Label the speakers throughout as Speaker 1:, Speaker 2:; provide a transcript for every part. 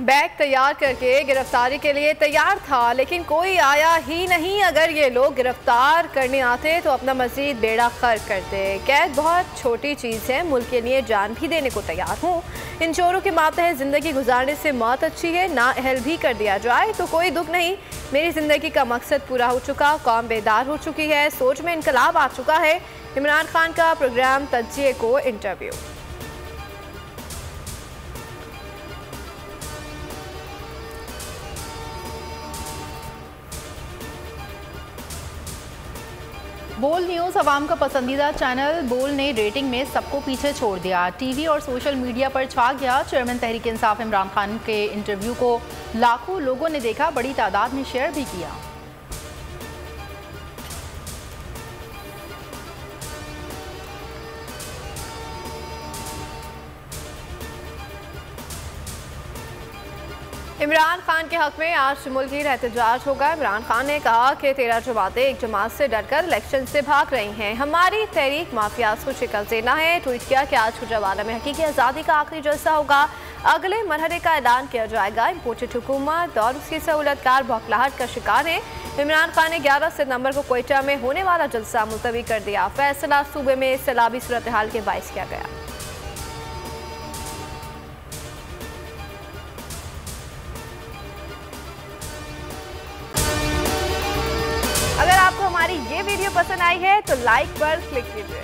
Speaker 1: Bag तैयार करके गिरफ्तारी के लिए तैयार था, लेकिन कोई आया ही नहीं। अगर ये लोग गिरफ्तार करने आते तो अपना मजीद बेड़ा गर्क करते। कैद बहुत छोटी चीज़ है, मुल्क के लिए जान भी देने को तैयार हूँ। इन चोरों के मातहत ज़िंदगी गुजारने से मौत अच्छी है, ना अहल भी कर दिया जाए तो कोई दुख नहीं। मेरी ज़िंदगी का मकसद पूरा हो चुका, कौम बेदार हो चुकी है, सोच में इनकलाब आ चुका है। इमरान खान का प्रोग्राम तज्जिए को इंटरव्यू।
Speaker 2: बोल न्यूज़ अवाम का पसंदीदा चैनल बोल ने रेटिंग में सबको पीछे छोड़ दिया। टीवी और सोशल मीडिया पर छा गया। चेयरमैन तहरीक इंसाफ इमरान खान के इंटरव्यू को लाखों लोगों ने देखा, बड़ी तादाद में शेयर भी किया।
Speaker 1: इमरान खान के हक में आज मुल्की एहतजाज होगा। इमरान खान ने कहा कि 13 जमातें एक जमात से डरकर इलेक्शन से भाग रही हैं। हमारी तहरीक माफियाज को शिकल देना है। ट्वीट किया कि आज खुजवाला में हकीकी आज़ादी का आखिरी जलसा होगा। अगले मरहले का ऐलान किया जाएगा। इम्पोर्टेड हुकूमत और उसकी सहूलतकार बौखलाहट का शिकार है। इमरान खान ने 11 सितंबर को कोयटा में होने वाला जलसा मुलतवी कर दिया। फैसला सूबे में सैलाबी सूरत हाल के बाइस किया गया। अगर आपको हमारी ये वीडियो पसंद आई है तो लाइक पर क्लिक कीजिए।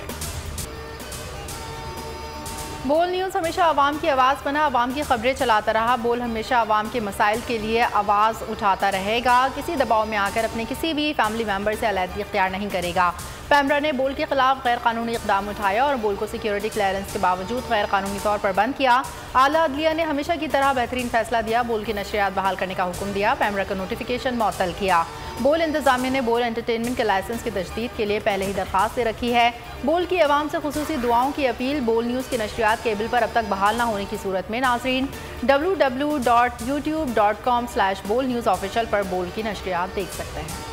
Speaker 2: बोल न्यूज़ हमेशा आवाम की आवाज़ बना, आवाम की खबरें चलाता रहा। बोल हमेशा आवाम के मसाइल के लिए आवाज़ उठाता रहेगा। किसी दबाव में आकर अपने किसी भी फैमिली मेम्बर से अलहदगी इख्तियार नहीं करेगा। पैमरा ने बोल के खिलाफ गैर कानूनी इकदाम उठाया और बोल को सिक्योरिटी क्लियरेंस के बावजूद गैर कानूनी तौर पर बंद किया। आला अदलिया ने हमेशा की तरह बेहतरीन फैसला दिया। बोल की नशरियात बहाल करने का हुक्म दिया। पैमरा का नोटिफिकेशन मुअत्तल किया। बोल इंतजामिया ने बोल एंटरटेनमेंट के लाइसेंस की तजदीद के लिए पहले ही दरख्वास्त दे रखी है। बोल की आवाम से खुसूसी दुआओं की अपील। बोल न्यूज़ की नशरियात केबल पर अब तक बहाल ना होने की सूरत में नाज़रीन www.youtube.com/bolnewsofficial पर बोल की नशरियात देख सकते हैं।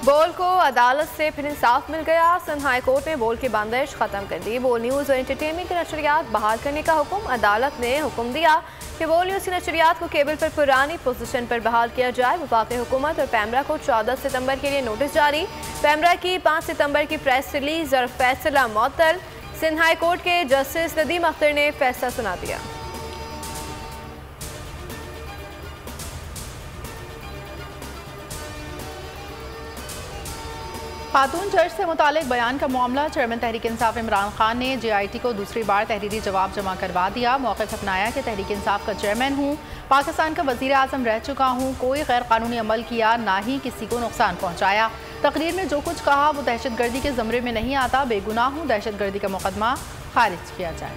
Speaker 1: बोल को अदालत से फिर इंसाफ मिल गया। सिंध हाई कोर्ट ने बोल की बंदिश खत्म कर दी। बोल न्यूज़ और एंटरटेनमेंट की नशरियात बहाल करने का हुक्म। अदालत ने हुक्म दिया कि बोल न्यूज़ की नशरियात को केबल पर पुरानी पोजीशन पर बहाल किया जाए। वफाकी हुकूमत और पैमरा को 14 सितंबर के लिए नोटिस जारी। पैमरा की 5 सितंबर की प्रेस रिलीज और फैसला मुअत्तल। सिंध हाई कोर्ट के जस्टिस नदीम अख्तर ने फैसला सुना दिया।
Speaker 2: खातून जज से मुतालिक बयान का मामला। चेयरमैन तहरीक इंसाफ इमरान खान ने JIT को दूसरी बार तहरीरी जवाब जमा करवा दिया। मौक़िफ़ अपनाया कि तहरीक इंसाफ का चेयरमैन हूँ, पाकिस्तान का वज़ीर आज़म रह चुका हूँ, कोई गैर कानूनी अमल किया, ना ही किसी को नुकसान पहुँचाया। तकरीर में जो कुछ कहा वो दहशत गर्दी के ज़मरे में नहीं आता। बेगुनाह हूँ, दहशत गर्दी का मुकदमा खारिज किया जाए।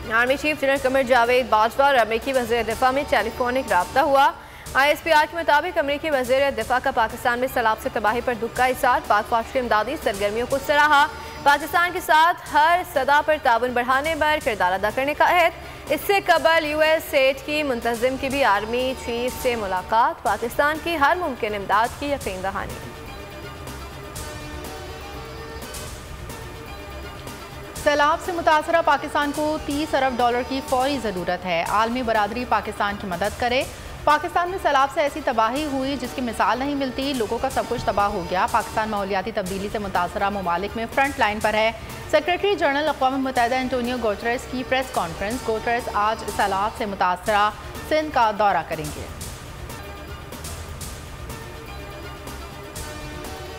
Speaker 1: Army chief general Qamar Javed Bajwa और अमरीकी वज़ीर दिफा में टेलीफोनिक रब्ता हुआ। ISPR के मुताबिक अमरीकी वज़ीर दिफा का पाकिस्तान में सैलाब से तबाही पर दुख का इज़हार। पाक फौज की इमदादी सरगर्मियों को सराहा। पाकिस्तान के साथ हर सतह पर ताउन बढ़ाने पर किरदार अदा करने का अहद। इससे कबल US सेट की मुंतज़िम की भी आर्मी चीफ से मुलाकात। पाकिस्तान की हर मुमकिन इमदाद की यकीन दहानी।
Speaker 2: सैलाब से मुतासरा पाकिस्तान को $30 अरब की फौरी ज़रूरत है। आलमी बरादरी पाकिस्तान की मदद करे। पाकिस्तान में सैलाब से ऐसी तबाही हुई जिसकी मिसाल नहीं मिलती। लोगों का सब कुछ तबाह हो गया। पाकिस्तान माहौलियाती तब्दीली से मुतासरा ममालिक में फ्रंट लाइन पर है। सेक्रेटरी जनरल अक़वाम मुत्तहिदा एंटोनियो गुटेरेस की प्रेस कॉन्फ्रेंस। गुटेरेस आज सैलाब से मुतासरा सिंध का दौरा करेंगे।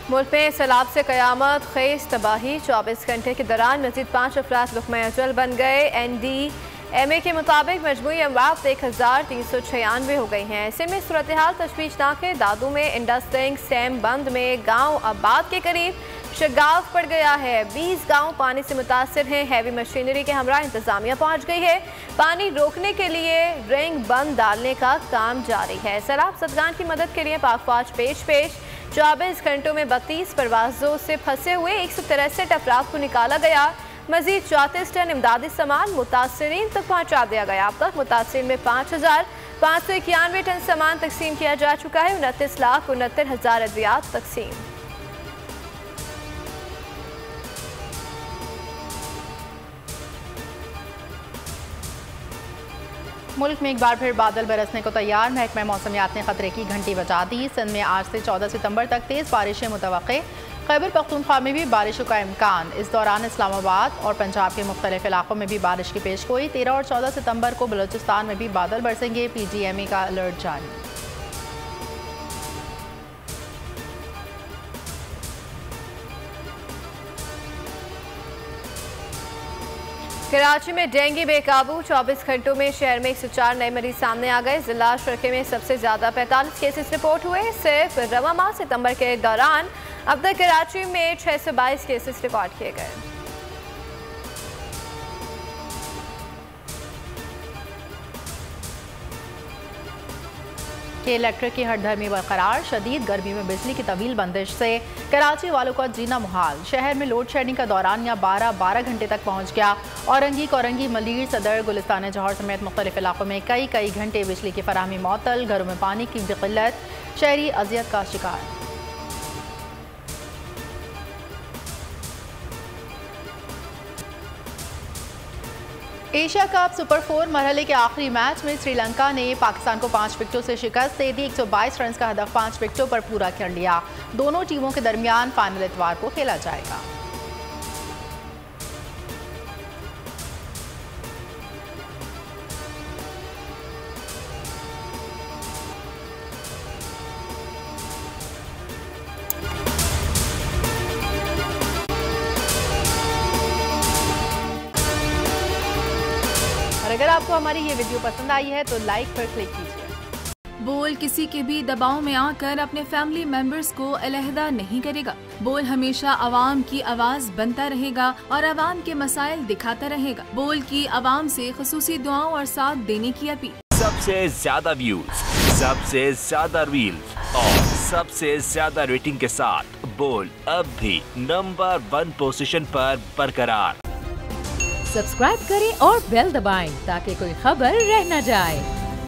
Speaker 1: मुल्क में सैलाब से क़यामत खेज तबाही। 24 घंटे के दौरान मज़ीद 5 अफराद लुक़मा अजल बन गए। NDMA के मुताबिक मजमूई अमवात 1396 हो गई हैं। ऐसे में सूरत हाल तशवीशनाक है। दादू में इंडस्ट्रिंग सैम बंद में गाँव आबाद के करीब शगाव पड़ गया है। 20 गाँव पानी से मुतासर हैं। हैवी मशीनरी के हमरा इंतजामिया पहुँच गई है। पानी रोकने के लिए रिंग बंद डालने का काम जारी है। सैलाब ज़दगान की मदद के लिए पाक फौज पेश 24 घंटों में 32 परवाज़ों से फंसे हुए 163 अफराद को निकाला गया। मजीद 34 टन इमदादी सामान मुतासरीन तक पहुँचा दिया गया। अब तक मुतासरीन में 5000 591 टन सामान तकसीम किया जा चुका है। 29,69,000 अद्वियात तकसीम।
Speaker 2: मुल्क में एक बार फिर बादल बरसने को तैयार। महकमा मौसमियात ने खतरे की घंटी बजा दी। सिंध में आज से 14 सितंबर तक तेज़ बारिशें मुतवक्के। खैबर पख्तूनख्वा में भी बारिशों का इम्कान। इस दौरान इस्लामाबाद और पंजाब के मुख्तलिफ इलाकों में भी बारिश की पेशगोई। 13 और 14 सितंबर को बलूचिस्तान में भी बादल बरसेंगे। PGME का अलर्ट जारी।
Speaker 1: कराची में डेंगू बेकाबू। 24 घंटों में शहर में 104 नए मरीज सामने आ गए। जिला शरके में सबसे ज्यादा 45 केसेस रिपोर्ट हुए। सिर्फ रवा माह सितंबर के दौरान अब तक कराची में 622 केसेस रिकॉर्ड किए गए।
Speaker 2: इलेक्ट्रिक की हड़धर्मी बरकरार। शदीद गर्मी में बिजली की तवील बंदिश से कराची वालों का जीना मुहाल। शहर में लोड शेडिंग का दौरान या 12 घंटे तक पहुंच गया। औरंगी, कोरंगी, मलीर, सदर, गुलिस्तान जौहर समेत मुख्तलिफ इलाकों में कई घंटे बिजली की फराहमी मअतल। घरों में पानी की भी किल्लत। शहरी अजियत का शिकार। एशिया कप सुपर 4 मरहले के आखिरी मैच में श्रीलंका ने पाकिस्तान को 5 विकेटों से शिकस्त दे दी। 122 रन का हदफ 5 विकेटों पर पूरा कर लिया। दोनों टीमों के दरमियान फाइनल इतवार को खेला जाएगा। और अगर आपको हमारी ये वीडियो पसंद आई है तो लाइक पर क्लिक कीजिए।
Speaker 3: बोल किसी के भी दबाव में आकर अपने फैमिली मेंबर्स को अलहदा नहीं करेगा। बोल हमेशा आवाम की आवाज बनता रहेगा और आवाम के मसाइल दिखाता रहेगा। बोल की आवाम से खुसूसी दुआओं और साथ देने की अपील।
Speaker 4: सबसे ज्यादा व्यूज, सबसे ज्यादा रील्स और सबसे ज्यादा रेटिंग के साथ बोल अब भी नंबर 1 पोजीशन पर बरकरार।
Speaker 5: सब्सक्राइब करें और बेल दबाएं ताकि कोई खबर रह न जाए।